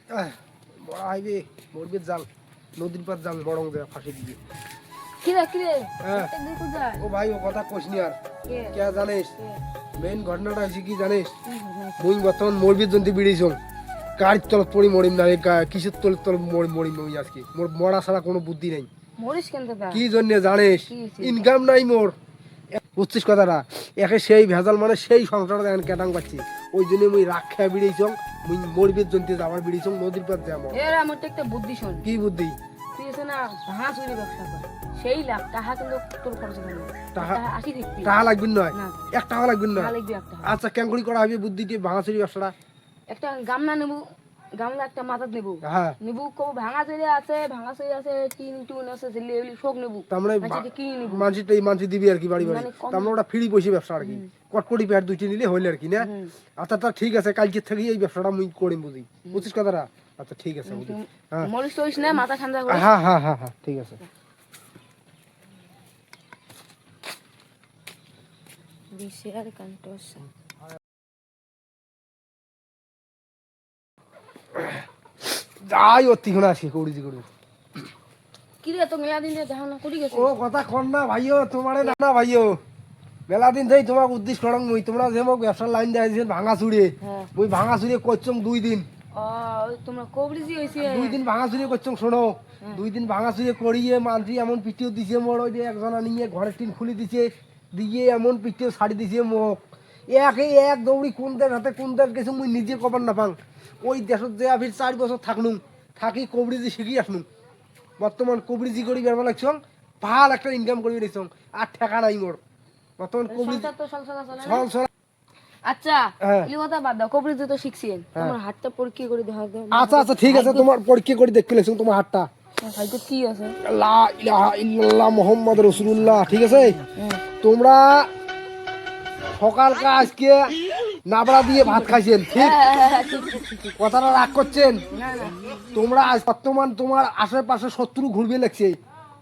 বড় আইবে মরবে জাল নদীর পার জাল বড়ং দেয়া ফাঁসি দিবি কিরে হ্যাঁ। একদিন কোথায় ও ভাই ও কথা কইস নি আর কে কে জানিস মেইন ঘটনাটা হয়েছে কি জানিস কে? মুই বর্তমান মরবির জন্তি বিড়িছ কার তলত পড়ি মরিম না কিসের তল মরিম মুই আজকে মোর মরা ছাড়া কোনো বুদ্ধি নেই মরিস কেন দাদা কি জন্য জানিস কি হয়েছে? ইনকাম নাই মোর বুঝছিস কথাটা একে সেই ভেজাল মানে সেই সংসার দেখেন কেটাং পাচ্ছি ওই জন্য মুই রাগ খেয়ে বিড়িছ মুই মরবির জন্তি যাবার বিড়িছ নদীর পার যাব এর আমার তো একটা বুদ্ধি শোন কি বুদ্ধি তুই এসে না ভাঙা চুরি ব্যবসা কর সেই লাভ টাকা কিন্তু তোর খরচ হবে না টাকা আসি দেখবি টাকা লাগবে নয় না এক টাকা লাগবে নয় টাকা লাগবে একটা আচ্ছা কেঙ্গুড়ি করা হবে বুদ্ধিটি ভাঙাচুরি ব্যবসাটা একটা গামলা নেবো গামলা একটা মাথাত নেবো হ্যাঁ নেবু কব ভাঙা চুরি আছে টিন টুন আছে জেলি এগুলি সব নেবু তার মানে আচ্ছা কিনে নেবু মানসি দিবি আর কি বাড়ি বাড়ি মানে কম- তার মানে ওটা ফ্রি পয়সা ব্যবসা আর কি কটকটি প্যাট দুইটি নিলে হইলে আর কি না হুম। আচ্ছা তা ঠিক আছে কালকে থেকে এই ব্যবসাটা মুই করিম বুঝি বুঝছিস কথাটা আচ্ছা ঠিক আছে বুঝি হ্যাঁ মরিস টরিস না মাথা ঠান্ডা করে হ্যাঁ হ্যাঁ হ্যাঁ হ্যাঁ ঠিক আছে বিশের কন্ট্রোস যাই অতি কোনা আসি কৌড়ি করি কি রে তো মেলা দিন দেখা না করি গেছে ও কথা কর না ভাইও তোমারে না ভাইও মেলা দিন থেকে তোমাকে উদ্দেশ্য করং মুই তোমরা যে মোক ব্যবসার লাইন দেখাইছেন ভাঙা চুড়ে হ্যাঁ মুই ভাঙা চুড়ে করছং 2 দিন ও তোমরা কবরিজি হইছে 2 দিন ভাঙা চুরি করছং শোনো 2 দিন ভাঙা চুরি করিয়ে মানছি এমন পিটিও দিছে মোর ওই যে একজনা নিয়ে ঘরের টিন খুলে দিছে দিয়ে এমন পিটিও ছাড়ি দিছে মোক এক দৌড়ি কোন দেশ হাতে কোন দেশ গেছে মুই নিজে কবার না পাং ওই দেশত যে আফির 4 বছর থাকনুম থাকি কবরিজি শিখি আসনুম বর্তমান কবরিজি করি বেরবা লাগছং ভাল একটা ইনকাম করি নিছং আর ঠেকা নাই মোর বর্তমান কবরিজি সংসার তো সংসার চলে না সল সল আচ্ছা হ্যাঁ। এই কথা বাদ দাও কবরিজি তো শিখছেন তোমার হাতটা পরীক্ষা করে দেখা দাও আচ্ছা আচ্ছা ঠিক আছে তোমার পরীক্ষা করে দেখতে লেছং তোমার হাতটা হয়তো কি আছে লা ইলাহা ইল্লাল্লাহ মুহাম্মাদুর রাসূলুল্লাহ ঠিক আছে হ্যাঁ। তোমরা সকালকা আজকে নাবড়া দিয়ে ভাত খাইছেন ঠিক ঠিক। কথাটা রাগ করছেন না না তোমরা আজ বর্তমান তোমার আশেপাশে শত্রু ঘুরবে লাগছে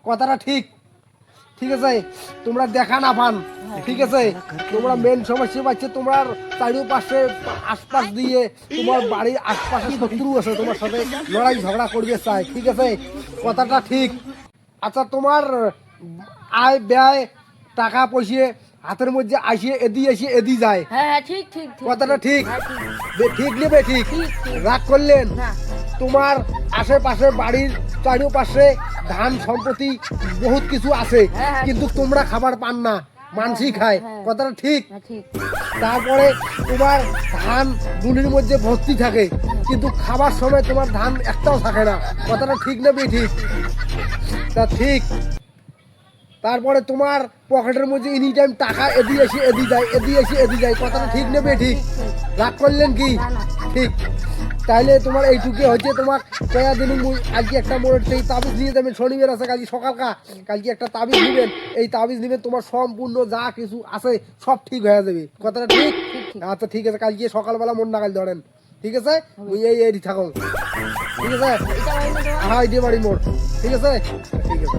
কথাটা ঠিক ঠিক আছে তোমরা দেখা না পান ঠিক আছে তোমরা মেন সমস্যা পাচ্ছে তোমার চারিপাশে আশপাশ দিয়ে তোমার বাড়ির আশপাশে শত্রু আছে তোমার সাথে লড়াই ঝগড়া করবে চাই ঠিক আছে কথাটা ঠিক আচ্ছা তোমার আয় ব্যয় টাকা পয়সা হাতের মধ্যে আসে এদি যায় হ্যাঁ ঠিক ঠিক ঠিক কথাটা ঠিক হ্যাঁ, ঠিক। ঠিক নেবে ঠিক ঠিক, ঠিক। রাগ করলেন না তোমার আশেপাশে বাড়ির চারিপাশে ধান সম্পত্তি বহুত কিছু আছে হ্যাঁ, হ্যাঁ, কিন্তু তোমরা খাবার পান না মানসি খায় হ্যাঁ। কথাটা ঠিক হ্যাঁ ঠিক তারপরে তোমার ধান দুনির মধ্যে ভর্তি থাকে কিন্তু খাবার সময় তোমার ধান একটাও থাকে না কথাটা ঠিক নেবে ঠিক তা ঠিক তারপরে তোমার পকেটের মধ্যে এনি টাইম টাকা এদি যায় কথাটা ঠিক নেবে ঠিক রাগ করলেন কি না, না। ঠিক তাইলে তোমার এইটুকু হচ্ছে তোমার কয়া দিন আজকে একটা মোড় সেই তাবিজ নিয়ে যাবেন শনিবার আছে কালকে সকালকা কালকে একটা তাবিজ নেবেন এই তাবিজ নেবেন তোমার সম্পূর্ণ যা কিছু আছে সব ঠিক হয়ে যাবে কথাটা ঠিক আচ্ছা ঠিক আছে কালকে সকালবেলা মন নাগাল ধরেন ঠিক আছে মুই এই থাকো ঠিক আছে এটা হয় না তোমার? হ্যাঁ এই বাড়ি মোড় ঠিক আছে ঠিক আছে